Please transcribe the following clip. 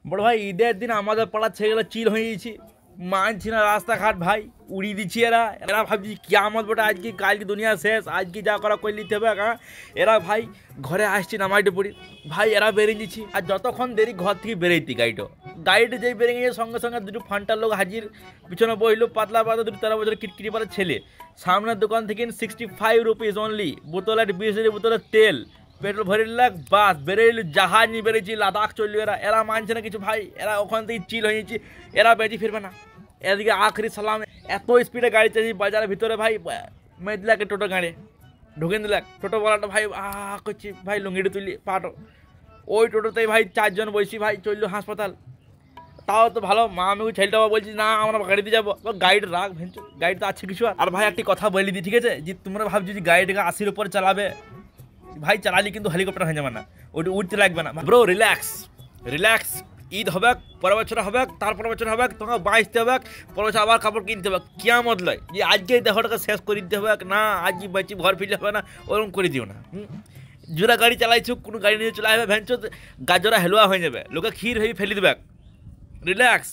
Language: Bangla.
বড় ভাই ঈদের দিন আমাদের পাড়ার ছেলেগুলো চিল হয়ে গেছি, মানছি না রাস্তাঘাট ভাই উড়িয়ে দিচ্ছি। এরা এরা ভাবছি কিয়ামত বটে, আজকে কালকে দুনিয়া শেষ, আজকে যা করা করে নিতে হবে। হ্যাঁ, এরা ভাই ঘরে আসছি নামাইটে পড়ি ভাই, এরা বেরিয়ে দিচ্ছি। আর যতক্ষণ দেরি ঘর থেকে বেরোইতি গাড়িটা যেই বেরিয়ে গিয়ে সঙ্গে সঙ্গে দুটো ফান্টার লোক হাজির, পিছনে বইলো পাতলা পাতা দুটো 13 বছরের কিটকিটি পাতা ছেলে। সামনের দোকান থেকে 65 রুপিস অনলি, বোতলের 20 লিটার বোতলের তেল, পেট্রোল ভরে লাগ, বাস বেরোইল, জাহাজ নিয়ে বেরিয়েছি, লাদাখ চললো। এরা এরা মানছে না কিছু ভাই, এরা ওখান থেকে চিল হয়ে যাচ্ছি, এরা বেঁচে ফিরবে না। এদিকে আখরি সালাম এত স্পিডে গাড়ি চালিয়েছি বাজারের ভিতরে ভাই, মেদিলাকে টোটো গাড়ি ঢুকে দিলাক। টোটোওয়ালাটা ভাই করছি ভাই লুঙ্গিটা তুলি পাটো, ওই টোটোতেই ভাই 4 জন বসি ভাই, চললো হাসপাতাল। তাও তো ভালো, মা আমি ছেলেটা বলছি না আমরা গাড়িতে যাবো, গাড়িটা রাখ ভেঞ্চো, গাড়িতে আছে কিছু। আর ভাই একটি কথা বলে দিই ঠিক আছে, যে তোমরা ভাবছো যে গাড়িটাকে 80-র উপরে চালাবে, ভাই চালালি কিন্তু হেলিকপ্টার হয়ে যাবে না, ওইটা উঠতে লাগবে না ব্রো। রিল্যাক্স রিল্যাক্স, ঈদ হবে, পরের বছর হবে, তারপর বছর হবে, তোমাকে বাঁচতে হবে, পরের বছর আবার কাপড় কিনতে হবে। কিয়ামত লয় যে আজকেই দেহটাকে শেষ করে দিতে হবে, না আজকে বাঁচি ঘর ফিরলে হবে না, ওরকম করে দিও না। জোড়া গাড়ি চালাইছো, কোনো গাড়ি নিয়ে চলে আসবে ভ্যানচো, গাজরা হেলুয়া হয়ে যাবে, লোকে ক্ষীর হয়ে ফেলে দেবে। রিল্যাক্স।